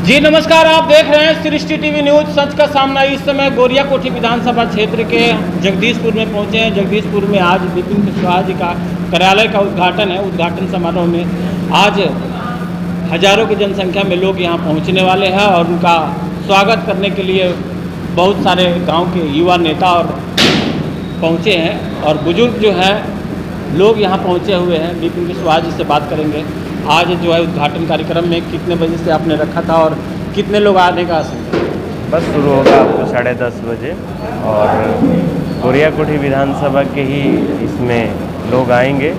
जी नमस्कार, आप देख रहे हैं सृष्टि टीवी न्यूज सच का सामना। इस समय गोरिया कोठी विधानसभा क्षेत्र के जगदीशपुर में पहुंचे हैं। जगदीशपुर में आज विपिन कुशवाहा जी का कार्यालय का उद्घाटन है। उद्घाटन समारोह में आज हजारों की जनसंख्या में लोग यहां पहुंचने वाले हैं और उनका स्वागत करने के लिए बहुत सारे गाँव के युवा नेता और पहुँचे हैं और बुजुर्ग जो है लोग यहाँ पहुँचे हुए हैं। विपिन कुशवाहा जी से बात करेंगे। आज जो है उद्घाटन कार्यक्रम में कितने बजे से आपने रखा था और कितने लोग आने का आशा? बस शुरू होगा आपको 10:30 बजे और गोरिया कोठी विधानसभा के ही इसमें लोग आएंगे।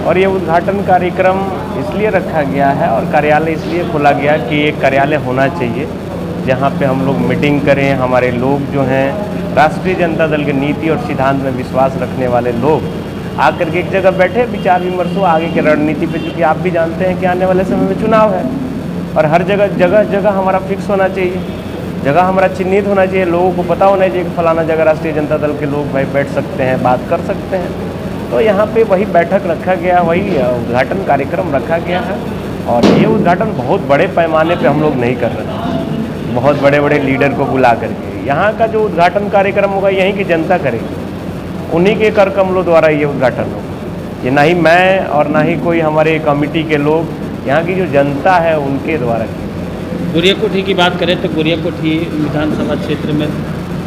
और ये उद्घाटन कार्यक्रम इसलिए रखा गया है और कार्यालय इसलिए खोला गया कि एक कार्यालय होना चाहिए जहाँ पे हम लोग मीटिंग करें। हमारे लोग जो हैं राष्ट्रीय जनता दल के नीति और सिद्धांत में विश्वास रखने वाले लोग आकर के एक जगह बैठे विचार विमर्श हो आगे की रणनीति पे, क्योंकि आप भी जानते हैं कि आने वाले समय में चुनाव है और हर जगह हमारा फिक्स होना चाहिए, जगह हमारा चिन्हित होना चाहिए। लोगों को पता होना चाहिए कि फलाना जगह राष्ट्रीय जनता दल के लोग भाई बैठ सकते हैं, बात कर सकते हैं। तो यहाँ पे वही बैठक रखा गया, वही उद्घाटन कार्यक्रम रखा गया है। और ये उद्घाटन बहुत बड़े पैमाने पर हम लोग नहीं कर रहे हैं, बहुत बड़े बड़े लीडर को बुला करके। यहाँ का जो उद्घाटन कार्यक्रम होगा यहीं की जनता करेगी, उन्हीं के कर कमलों द्वारा ये उद्घाटन होगा। ये ना ही मैं और ना ही कोई हमारे कमेटी के लोग, यहाँ की जो जनता है उनके द्वारा की। गोरिया कोठी की बात करें तो गोरिया कोठी विधानसभा क्षेत्र में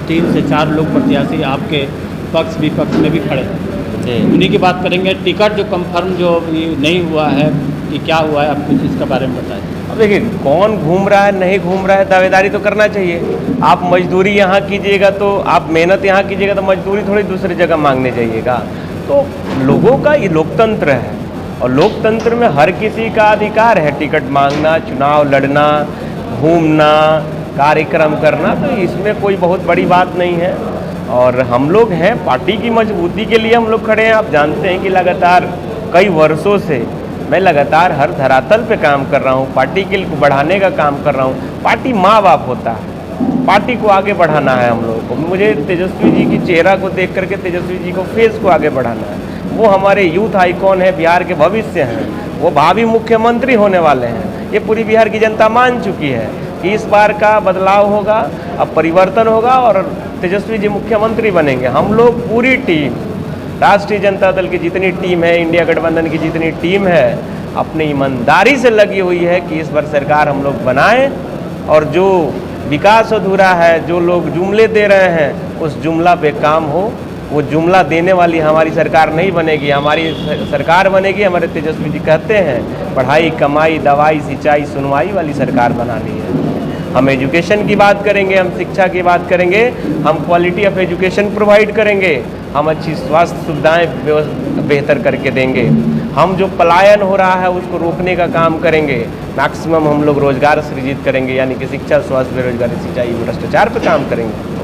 3 से 4 लोग प्रत्याशी आपके पक्ष विपक्ष में भी खड़े हैं। उन्हीं की बात करेंगे। टिकट जो कंफर्म जो नहीं हुआ है, ये क्या हुआ है, आप कुछ इसके बारे में बताएं। अब देखिए कौन घूम रहा है नहीं घूम रहा है, दावेदारी तो करना चाहिए। आप मजदूरी यहाँ कीजिएगा तो आप मेहनत यहाँ कीजिएगा तो मजदूरी थोड़ी दूसरी जगह मांगने जाइएगा। तो लोगों का ये लोकतंत्र है और लोकतंत्र में हर किसी का अधिकार है टिकट मांगना, चुनाव लड़ना, घूमना, कार्यक्रम करना। तो इसमें कोई बहुत बड़ी बात नहीं है और हम लोग हैं पार्टी की मजबूती के लिए हम लोग खड़े हैं। आप जानते हैं कि लगातार कई वर्षों से मैं लगातार हर धरातल पे काम कर रहा हूँ, पार्टी के लिए बढ़ाने का काम कर रहा हूँ। पार्टी माँ बाप होता है, पार्टी को आगे बढ़ाना है हम लोगों को। मुझे तेजस्वी जी की चेहरा को देख करके तेजस्वी जी को फेस को आगे बढ़ाना है। वो हमारे यूथ आइकॉन है, बिहार के भविष्य हैं, वो भावी मुख्यमंत्री होने वाले हैं। ये पूरी बिहार की जनता मान चुकी है कि इस बार का बदलाव होगा, अब परिवर्तन होगा और तेजस्वी जी मुख्यमंत्री बनेंगे। हम लोग पूरी टीम, राष्ट्रीय जनता दल की जितनी टीम है, इंडिया गठबंधन की जितनी टीम है, अपनी ईमानदारी से लगी हुई है कि इस बार सरकार हम लोग बनाएं और जो विकास अधूरा है, जो लोग जुमले दे रहे हैं उस जुमला पे काम हो। वो जुमला देने वाली हमारी सरकार नहीं बनेगी, हमारी सरकार बनेगी। हमारे तेजस्वी जी कहते हैं पढ़ाई कमाई दवाई सिंचाई सुनवाई वाली सरकार बनानी है। हम एजुकेशन की बात करेंगे, हम शिक्षा की बात करेंगे, हम क्वालिटी ऑफ एजुकेशन प्रोवाइड करेंगे, हम अच्छी स्वास्थ्य सुविधाएं बेहतर करके देंगे। हम जो पलायन हो रहा है उसको रोकने का काम करेंगे। मैक्सिमम हम लोग रोजगार सृजित करेंगे, यानी कि शिक्षा स्वास्थ्य बेरोजगारी सिंचाई भ्रष्टाचार पर काम करेंगे।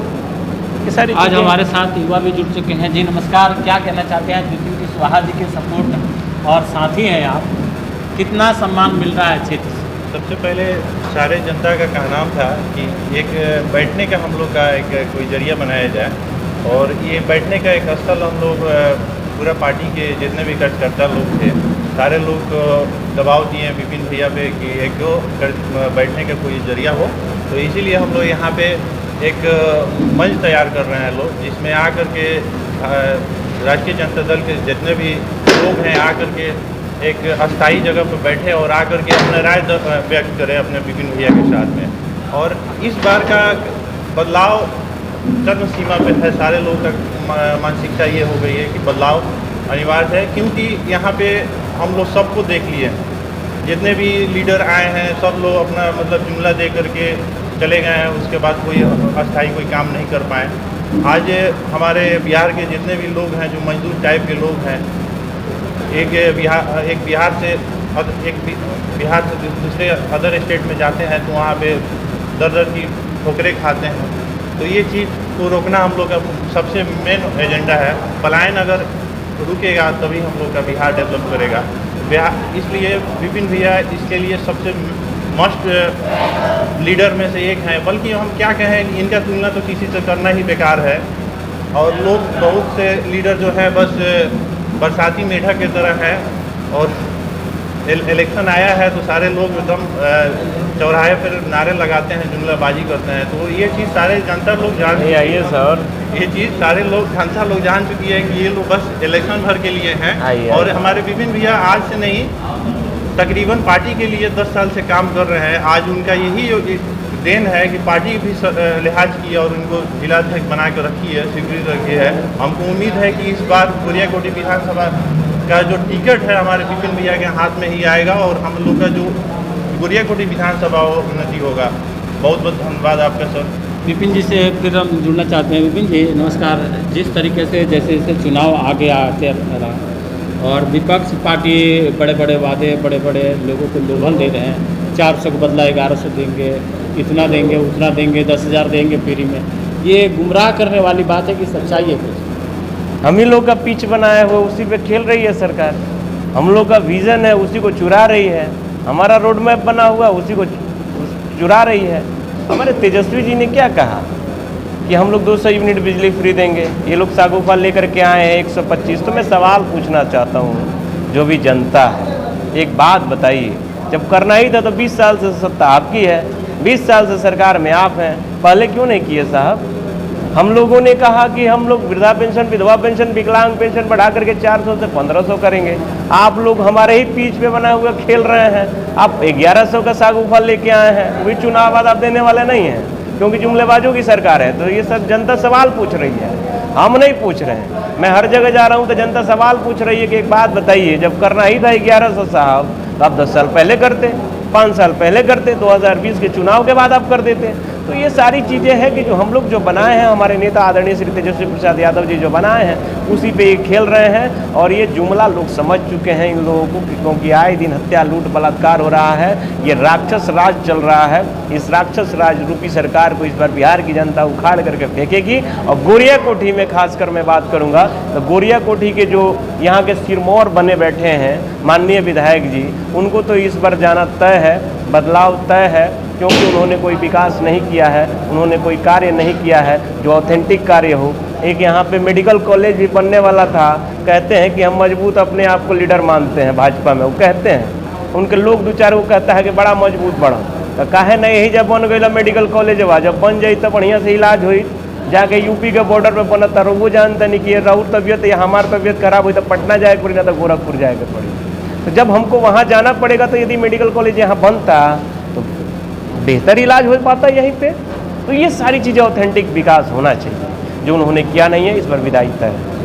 ये सारी आज हमारे साथ युवा भी जुड़ चुके हैं। जी नमस्कार, क्या कहना चाहते हैं? विपिन कुशवाहा जी के सपोर्ट और साथी हैं आप, कितना सम्मान मिल रहा है क्षेत्र से? सबसे पहले सारे जनता का कहना था कि एक बैठने का हम लोग का एक कोई जरिया बनाया जाए और ये बैठने का एक स्थल हम लोग पूरा पार्टी के जितने भी कार्यकर्ता लोग थे सारे लोग दबाव दिए विपिन भैया पे कि एक दो बैठने का कोई जरिया हो। तो इसीलिए हम लोग यहाँ पे एक मंच तैयार कर रहे हैं लोग, जिसमें आकर के राष्ट्रीय जनता दल के जितने भी लोग हैं आकर के एक अस्थायी जगह पर बैठे और आकर के अपना राय व्यक्त करें अपने विपिन भैया के साथ में। और इस बार का बदलाव चरम सीमा पे है, सारे लोगों का मानसिकता ये हो गई है कि बदलाव अनिवार्य है, क्योंकि यहाँ पे हम लोग सबको देख लिए, जितने भी लीडर आए हैं सब लोग अपना मतलब जुमला दे करके चले गए हैं, उसके बाद कोई अस्थायी कोई काम नहीं कर पाए। आज हमारे बिहार के जितने भी लोग हैं जो मजदूर टाइप के लोग हैं, एक बिहार से दूसरे अदर स्टेट में जाते हैं तो वहाँ पे दर की ठोकरें खाते हैं। तो ये चीज़ को रोकना हम लोग का सबसे मेन एजेंडा है। पलायन अगर रुकेगा तभी हम लोग का बिहार डेवलप करेगा बिहार। इसलिए विपिन भैया इसके लिए सबसे मस्ट लीडर में से एक हैं। बल्कि हम क्या कहें, इनका तुलना तो किसी से करना ही बेकार है। और लोग बहुत से लीडर जो है बस बरसाती मेढक की तरह है और इलेक्शन आया है तो सारे लोग एकदम चौराहे पर नारे लगाते हैं, जुमलाबाजी करते हैं, तो ये चीज़ सारे जनता लोग जान चुकी आइए है। सर। ये चीज़ सारे लोग जनता लोग जान चुकी है कि ये लोग बस इलेक्शन भर के लिए हैं। आइए। और हमारे विपिन भैया आज से नहीं, तकरीबन पार्टी के लिए 10 साल से काम कर रहे हैं। आज उनका यही देन है कि पार्टी भी लिहाज की और उनको जिलाध्यक्ष बना के रखी है, स्वीकृति रखी है। हमको उम्मीद है कि इस बार गोरियाकोटी विधानसभा का जो टिकट है हमारे विपिन भैया के हाथ में ही आएगा और हम लोग का जो गोरियाकोटी विधानसभा उन्नति होगा। बहुत बहुत धन्यवाद आपका सर। विपिन जी से फिर हम जुड़ना चाहते हैं। विपिन जी नमस्कार। जिस तरीके से जैसे जैसे चुनाव आगे आते रहा और विपक्ष पार्टी बड़े बड़े वादे, बड़े बड़े लोगों को लोभन दे रहे हैं, 400 को बदला 1100 देंगे, इतना देंगे, उतना देंगे, 10,000 देंगे फ्री में, ये गुमराह करने वाली बात है कि सच्चाई है कुछ? हम ही लोग का पिच बनाया हुआ उसी पे खेल रही है सरकार। हम लोग का विज़न है उसी को चुरा रही है। हमारा रोड मैप बना हुआ उसी को चुरा रही है। हमारे तेजस्वी जी ने क्या कहा कि हम लोग 200 यूनिट बिजली फ्री देंगे, ये लोग सागुफा लेकर के आए हैं 125। तो मैं सवाल पूछना चाहता हूँ जो भी जनता है, एक बात बताइए, जब करना ही था तो 20 साल से सत्ता आपकी है, 20 साल से सरकार में आप हैं, पहले क्यों नहीं किए साहब? हम लोगों ने कहा कि हम लोग वृद्धा पेंशन, विधवा पेंशन, विकलांग पेंशन बढ़ा करके 400 से 1500 करेंगे। आप लोग हमारे ही पीच पे बना हुआ खेल रहे हैं। आप 1100 का सागुफा लेके आए हैं, वही चुनाव बाद आप देने वाले नहीं हैं क्योंकि जुमलेबाजों की सरकार है। तो ये सब जनता सवाल पूछ रही है, हम नहीं पूछ रहे हैं। मैं हर जगह जा रहा हूँ तो जनता सवाल पूछ रही है कि एक बात बताइए, जब करना ही था 1100 साहब तो आप 10 साल पहले करते, 5 साल पहले करते, 2020 के चुनाव के बाद आप कर देते। तो ये सारी चीज़ें हैं कि जो हम लोग जो बनाए हैं, हमारे नेता आदरणीय श्री तेजस्वी प्रसाद यादव जी जो बनाए हैं उसी पे ये खेल रहे हैं। और ये जुमला लोग समझ चुके हैं इन लोगों को, क्योंकि आए दिन हत्या, लूट, बलात्कार हो रहा है। ये राक्षस राज चल रहा है। इस राक्षस राज रूपी सरकार को इस बार बिहार की जनता उखाड़ करके फेंकेगी। और गोरियाकोठी में खासकर मैं बात करूँगा तो गोरियाकोठी के जो यहाँ के सिरमौर बने बैठे हैं माननीय विधायक जी, उनको तो इस बार जाना तय है, बदलाव तय है, क्योंकि उन्होंने कोई विकास नहीं किया है, उन्होंने कोई कार्य नहीं किया है जो ऑथेंटिक कार्य हो। एक यहाँ पे मेडिकल कॉलेज भी बनने वाला था, कहते हैं कि हम मजबूत अपने आप को लीडर मानते हैं भाजपा में, वो कहते हैं उनके लोग दो चार, वो कहता है कि बड़ा मजबूत बड़ा, तो काहे नहीं यही जब बन गई मेडिकल कॉलेज हुआ, जब बन जाई तो बढ़िया से इलाज हुई। जाके यूपी के बॉर्डर पर बनता रहो, वो जानता नहीं कि ये राहुल तबीयत या हमारी तबीयत खराब हुई तो पटना जाए पड़ी, ना तो गोरखपुर जाए पड़ी। तो जब हमको वहाँ जाना पड़ेगा तो यदि मेडिकल कॉलेज यहाँ बनता तो बेहतर इलाज हो पाता यहीं पे। तो ये सारी चीज़ें ऑथेंटिक विकास होना चाहिए, जो उन्होंने किया नहीं है, इस पर विदाई तय है।